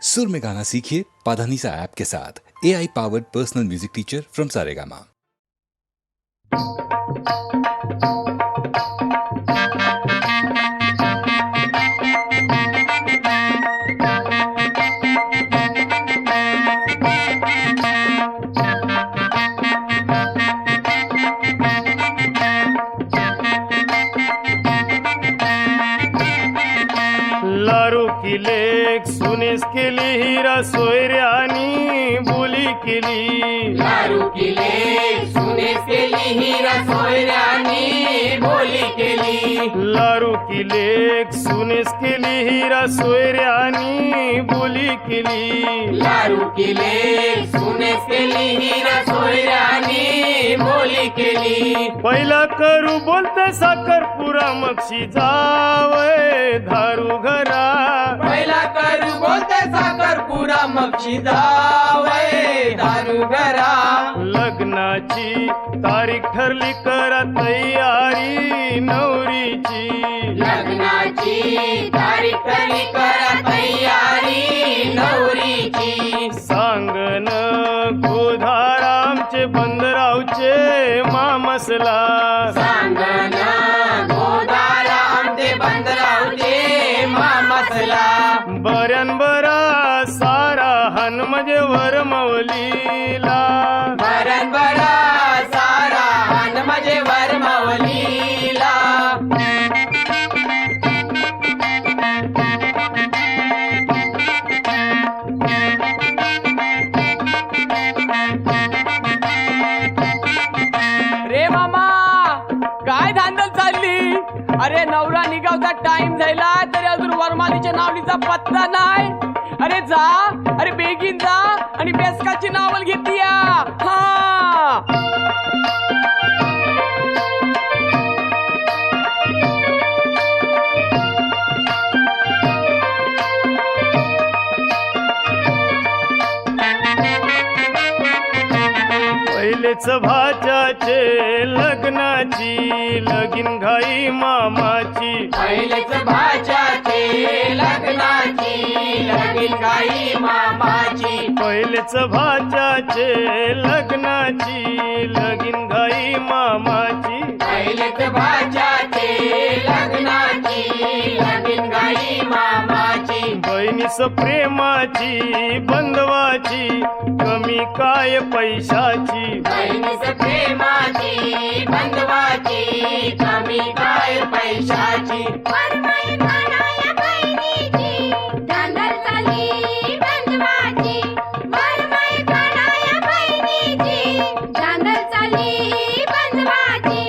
सुर में गाना सीखिए पाधानीसा ऐप के साथ। AI powered personal music teacher from Saregama. लारू किलेक सुनेस केली हीरा सोयऱ्यानी बोली केली। लारू किले सुने केली हीरा सोयऱ्यानी बोली केली। लारू किलेक सुनेस केली हीरा सोयऱ्यानी बोली केली। लारू किले सुने केली हीरा सोयऱ्यानी बोली केली। पहिला करू बोलते साखरपुरा मक्षी जावय धारू घरा। पहिला करू बोलते साखरपुरा मक्षी जावय दारू घरा। लग्नाची तारीख ठरली करा तयारी नवरीची। लग्नाची तारीख ठरली करा तयारी नवरीची। सांगन गोधारामचे बंदरावचे मामसला। सांगना गोदारा आमचे बंदरावचे मामसला। बऱ्यान बरा सारा हन म्हणजे वरमवलीला। बरन बरा सारा हन म्हणजे वरमवलीला। रे मामा काय धांदल चालली? अरे नवरा निघावचा टाइम झाला तरी अजून वरमालीच्या नावलीचा पत्ता नाही। अरे जा, अरे बेगीन जा आणि बेसकाची नावल घेतीया। हा पहिलेच भाच्याचे लग्नाची लगीन घाई मामाची। पहिलेच भाच्याचे लग्नाची लगीन गाई मामाची। पहिलेच भाच्याचे लग्नाची लगीन घाई मामाची। पहिलेच भाच्याचे लग्नाची लगीन गाई मामाची। बहिणीस प्रेमाची बंधवाची कमी काय पैशाची। बहिणीस प्रेमाची बंधवाची कमी काय पैशाची। वरमाई कानाया बहिणीची धांदल चालली बंधवाची। वरमाई कानाया बहिणीची धांदल चालली बंधवाची।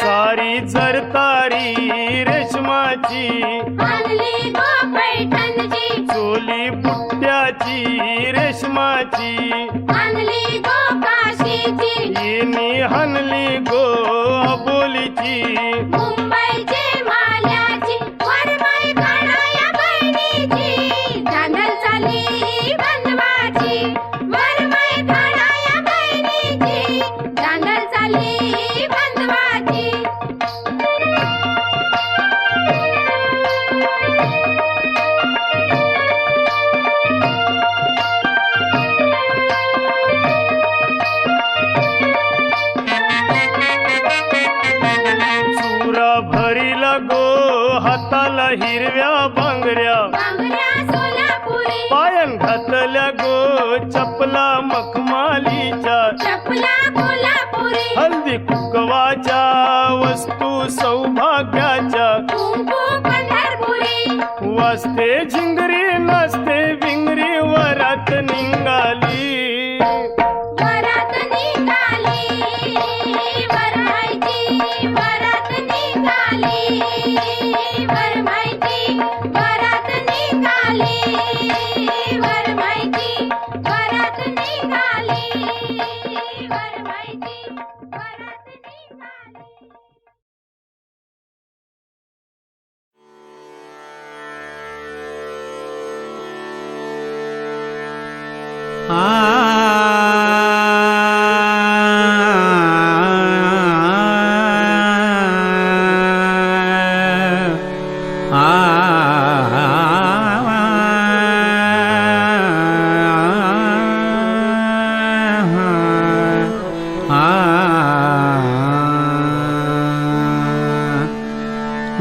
सारी जरतारी रेशमाची आणली गो पैठणची। चोली बुट्ट्याची रेशमाची। आणली गो काशीची। येणी हनली गो अबोलीची। मुंबईची माल्याची। वरमाई कानाया बहिणीची धांदल चालली बंधवाची। वरमाई कानाया बहिणीची धांदल चालली बंधवाची। चुरा भरीला गो हाताला हिरव्या बांगड्या। बांगड्या सोलापुरी। पायन घातल्या गो चपला मखमालीच्या। चपला कोल्हापुरी। हल्दी कुकवाच्या वस्तू सौभाग्याच्या। कुंकू पंढरपुरी। वाजते झिंगरी नाचते विंगरी वरात निघाली। वरात निघाली वरमाईची। वरात निघाली वरमाईची। वरात निघाली वरमाईची। वरात निघाली वरमाईची। वरात निघाली।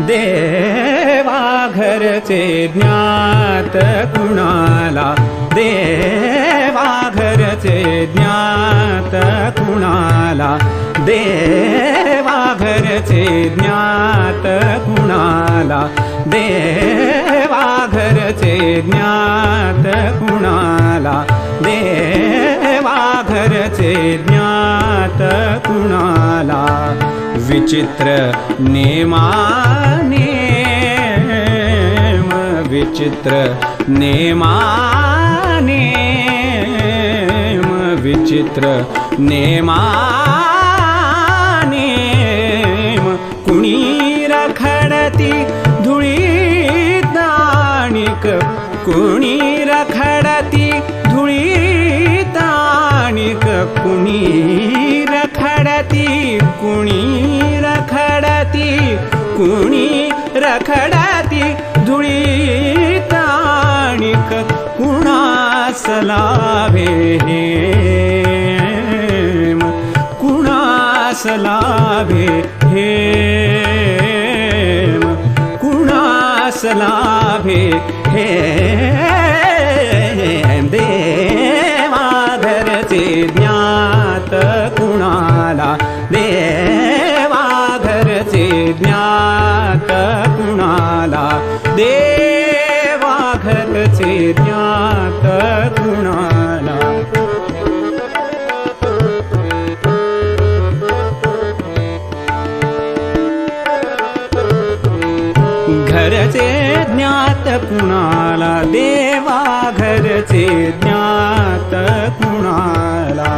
देवा घरचे ज्ञात कुणाला, देवा घरचे ज्ञात कुणाला, देवा घरचे ज्ञात कुणाला, देवा घरचे ज्ञात कुणाला, देवा घरचे ज्ञात कुणाला. विचित्र नेमाने विचित्र नेमाने विचित्र नेमाने कुणी रखडती धुळीत आणिक, कुणी रखडती धुळीत आणिक, कुणी रखडती, कुणी रखडती, कुणी रखडती धुळीत आणिक, कुणास लाभे हेम, कुणास लाभे हेम, कुणास लाभे हेम. देवा घरचे ज्ञात कुणाला, देवा घरचे ज्ञात कुणाला, देवा घरचे ज्ञात कुणाला. घरचे ज्ञात कुणाला, देवा घरचे ज्ञात कुणाला.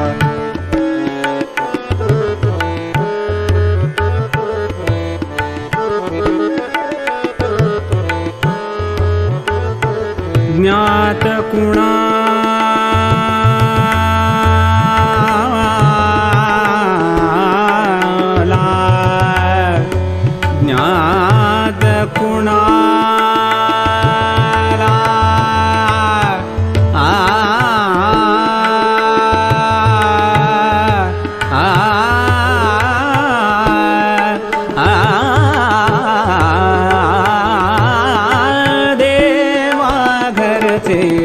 ज्ञात कुणाला, ज्ञात कुणाला,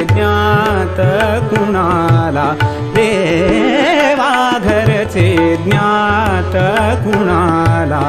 ज्ञात कुणाला, देवा घरचे ज्ञात कुणाला.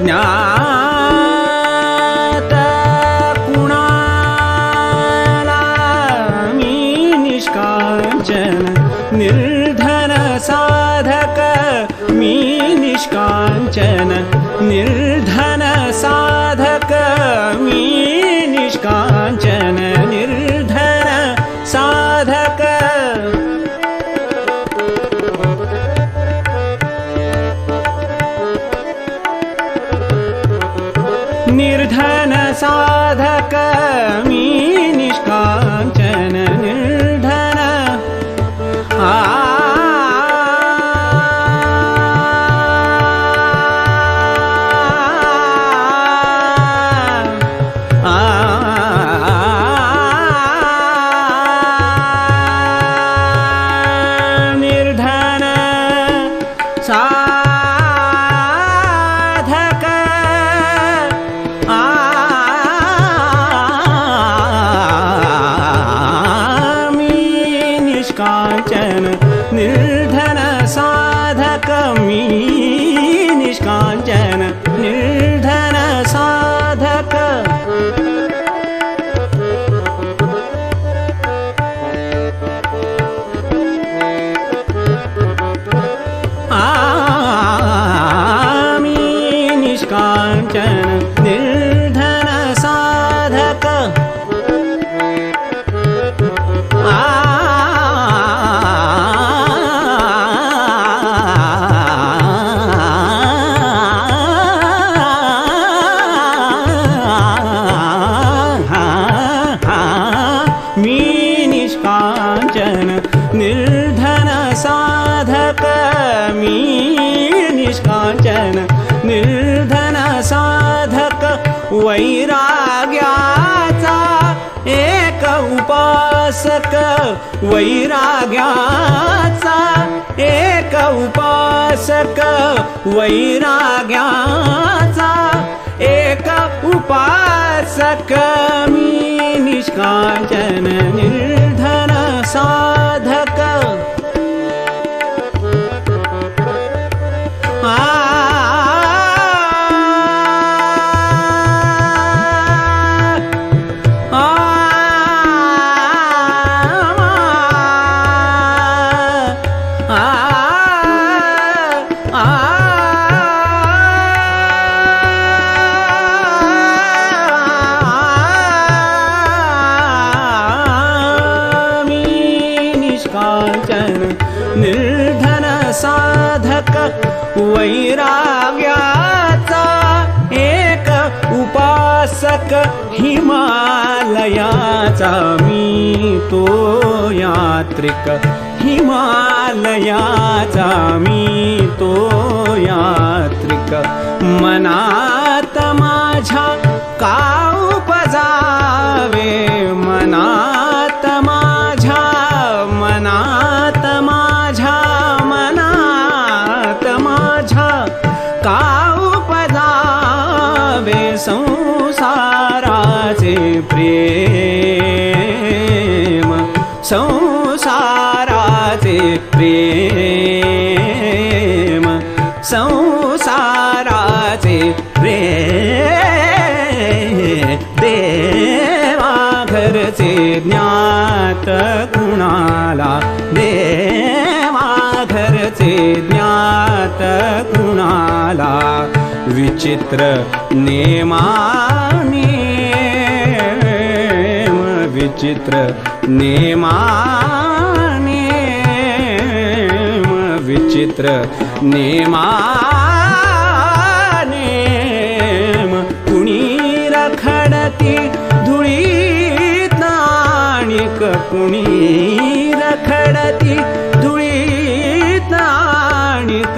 ज्ञात कुणाला, मी निष्कांचन निर्धन साधक, मी निष्कांचन निर्धन साधक, मी निष्कांचन निर्धन साधक. निर्धन साधक, मी निष्कांचन निर्धन. निर्धन साधक, निष्काञ्चन निर्धन साधक वैराग्याचा एक उपासक वैराग्याचा एक उपासक वैराग्याचा एक उपासक मी निष्काञ्चन निर्धन साधक निर्धन साधक वैराग्याचा एक उपासक हिमालयाचा मी तो यात्रिक हिमालयाचा मी तो यात्रिक मनात माझ्या का उपजावे मनात माझ्या का उपजावे संसाराचे प्रेम संसाराचे प्रेम संसाराचे प्रेम देवा घरचे ज्ञात कुणाला देवा घरचे ज्ञात कुणाला विचित्र नेमाने विचित्र नेमाने विचित्र नेमाने कुणी रखडती धुळीत नाणिक कुणी रखडती धुळीत नाणिक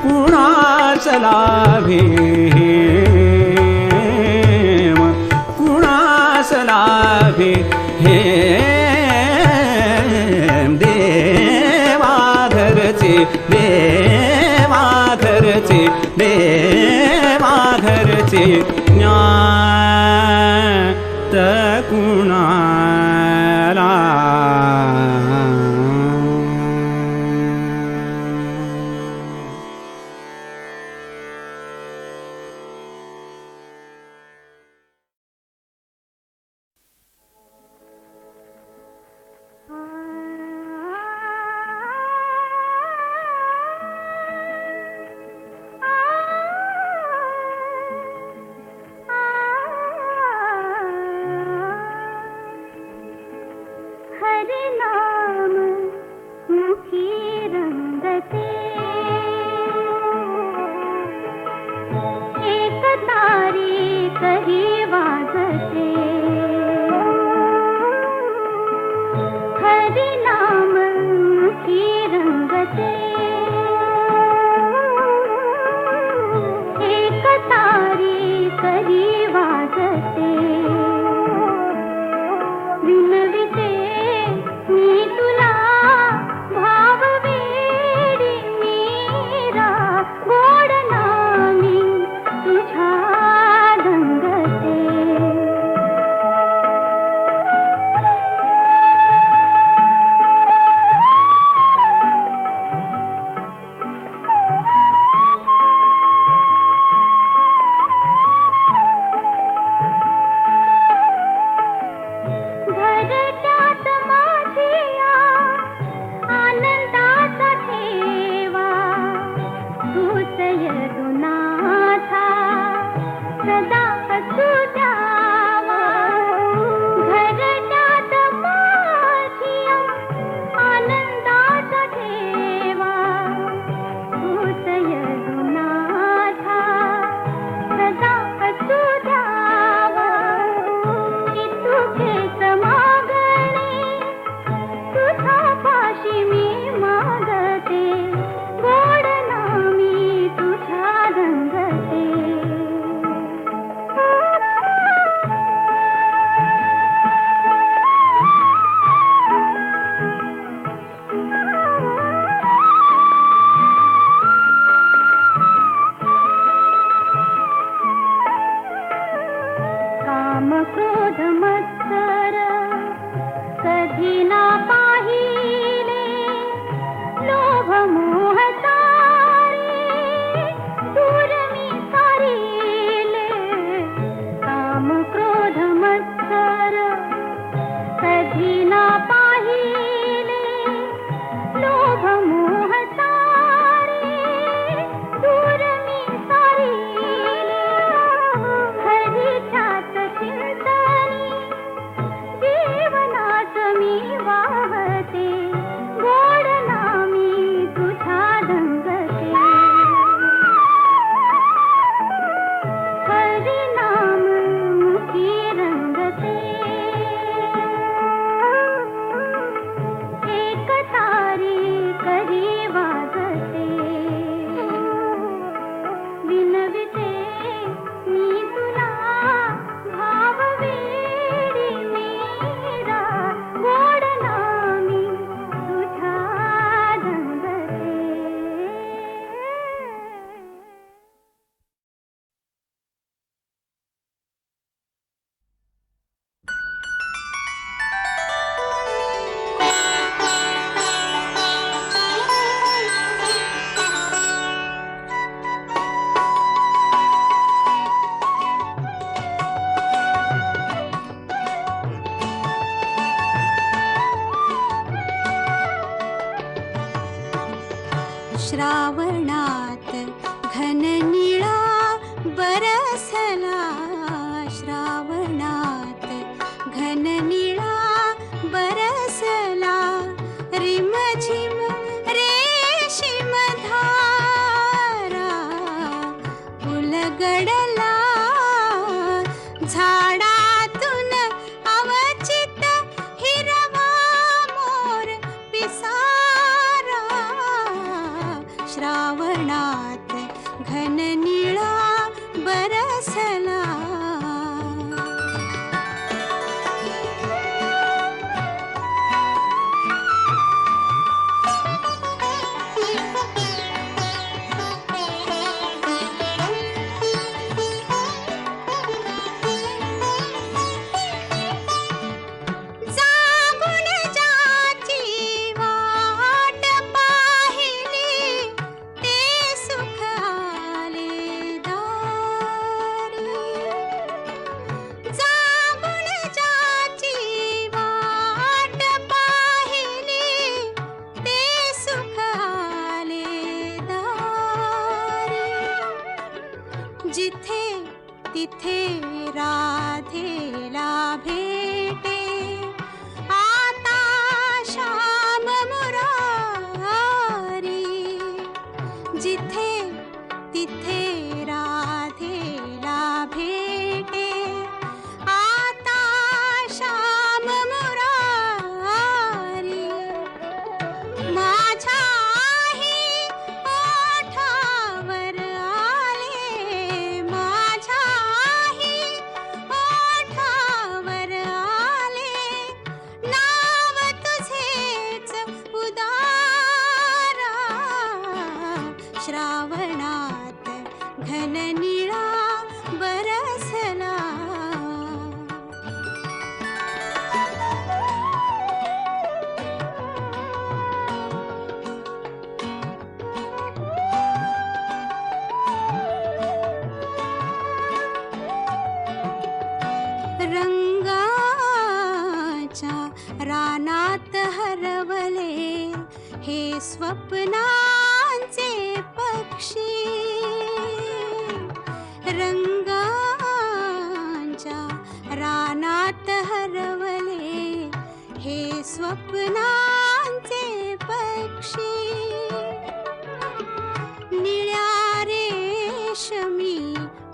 कुणास लाभे कुणास लाभे हे देवा घरचे देवा घरचे देवा घरचे ज्ञात कुणाला हरे नाम मुखी रंगते एक तारी कही वाजते हरे नाम मुखी रंगते एक तारी कही वाजते विनविते मी तुला भाव वेडी मीरा गोड नामी तुझ्या दंगते घरट्यात माझिया आनंदाचा ठेवा तूच यदुनाथा सदा हसू द्यावा घरट्यात माझिया आनंदाचा ठेवा तूच यदुनाथा सदा हसू द्यावा की तुझेच मागणे तुझा पाशी मी मागते गोड नामी तुझ्या क्रोध मत्सर कधी ना पाहिले लोभ मोह सारे दूर मी सारिले काम क्रोध मत्सर कधी ना पाहिले लोभ मोह सारे दूर मी सारिले हरीच्याच चिंतनी जीवनात मी वाहते गोड नामी तुझ्या दंगते हरी नाम मुखी रंगते एक तारी करी वाजते विनविते मी तुला भाव वेडी मेरा गोड नामी तुझ्या दंगते श्रावणात घन निळा बरसला श्रावणात घन निळा बरसला रिमझिम रेशीम धारा उलगडला झाडातून अवचित हिरवा मोर पिसारा श्रावणात घन निळा बरसला जागून ज्याची वाट पाहिली ते सुख आले दारी जागून ज्याची वाट पाहिली ते सुख आले दारी जिथे तिथे राधेला भेटे आता श्याम मुरारी जिथे तिथे राधेला भेटे आता श्याम मुरारी माझ्याही ओठावर आले माझ्याही ओठावर आले नाव तुझेच उदारा श्रावणात घन निळा बरसला रंगाच्या रानात हरवले हे स्वप्नांचे पक्षी रंगाच्या रानात हरवले हे स्वप्नांचे पक्षी निळ्या रेशमी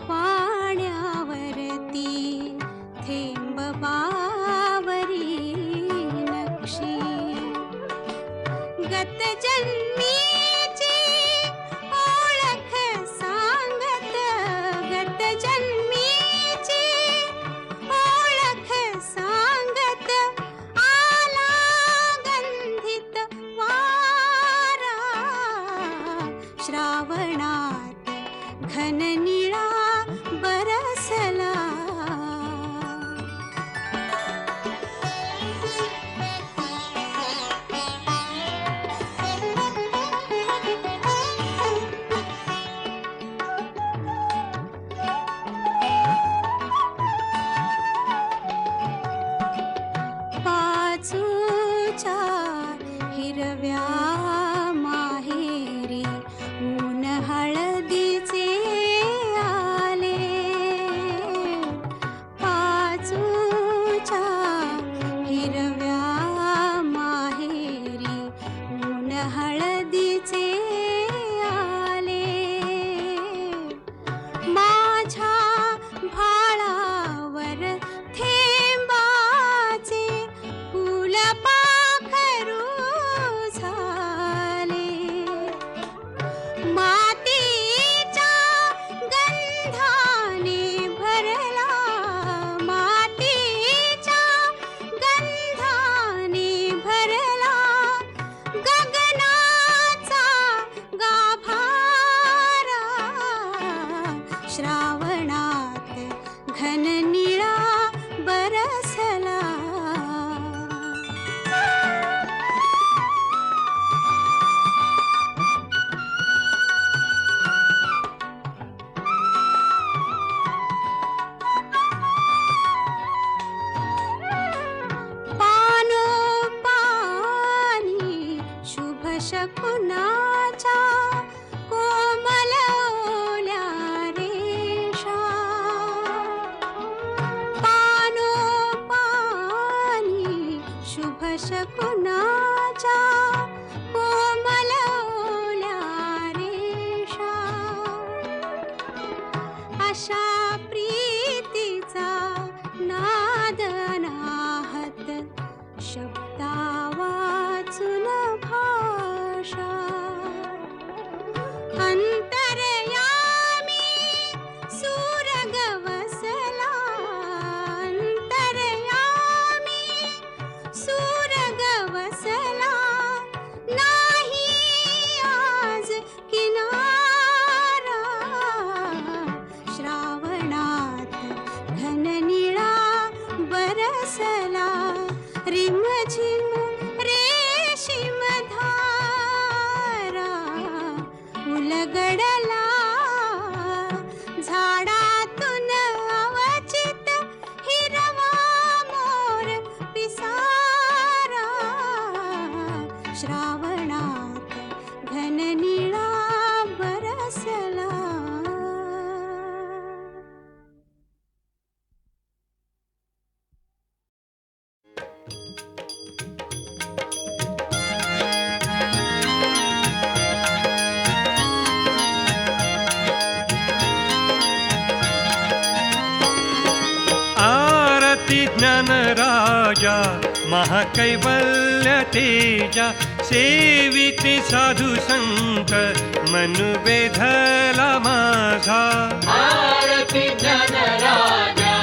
पाण्यावरती थेंब बावरी नक्षी गत जन्मीची ओळख सांगत गत जन्मीची ओळख सांगत आला गंधित वारा श्रावणात घन निळा बरसला शकुनाच्या कोमल ओल्या रेषा अशा प्रीतीचा नाद अनाहत शब्दा वाचून भाषा अंतरयामी सूरग वसला अंतरयामी सूरग वसला नाही आज किनारा श्रावणात घननिळा बरसला रिमझिम रेशीम धारा उलगडला झाडातून अवचित हिरवा मोर पिसारा श्रावणात घननिळा बरसला. आरती ज्ञानराजा महाकैवल्य तेजा सेविते साधु संत मनु वेधला माझा. आरती ज्ञानराजा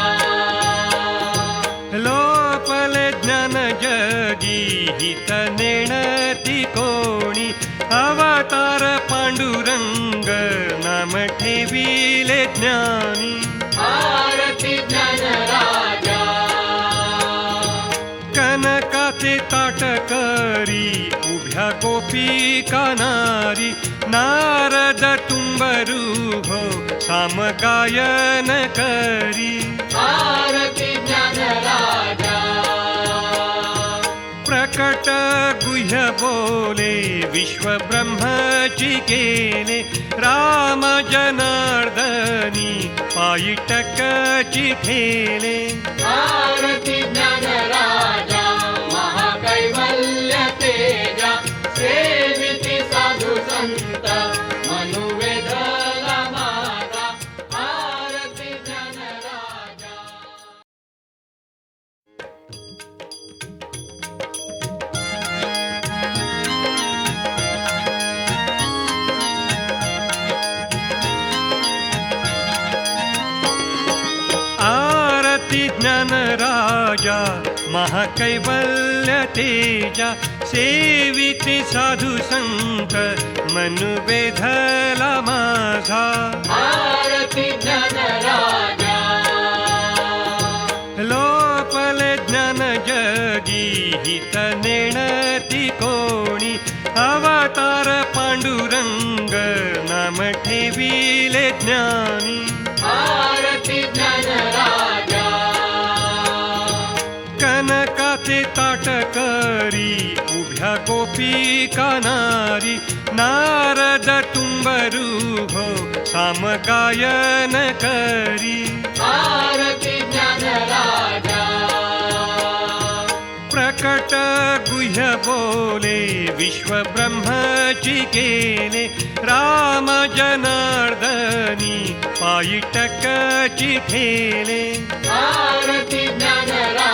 लोपले ज्ञान जगी हित नेणती कोणी अवतार पांडुरंग नाम ठेविले ज्ञानी. आरती ज्ञानराजा कनकाचे ताट करी उभ्या गोपिका नारी नारद तुंबरू हो सामगायन करी. आरती ज्ञानराजा प्रकट गुह्य बोले विश्व ब्रह्मची केले राम जनार्दनी पायी टकची ठेले. आरती ज्ञानराजा महाकैवल्य तेजा सेविती साधु संत मनु वेधला माझा. आरती ज्ञानराजा आरती ज्ञानराजा महाकैवल्य तेजा सेविते साधु संत मनु वेधला माझा. आरती ज्ञानराजा लोपले ज्ञान जगी हित नेणती कोणी अवतार पांडुरंग नाम ठेविले ज्ञानी. आरती ज्ञानराजा कनकाचे ताट करी उभ्या गोपिका नारी नारद तुंबरू हो सामगायन करी. आरती ज्ञानराजा प्रकट गुह्य बोले विश्व ब्रह्मची केले राम जनार्दनी पायी टकची ठेले. आरती ज्ञानराजा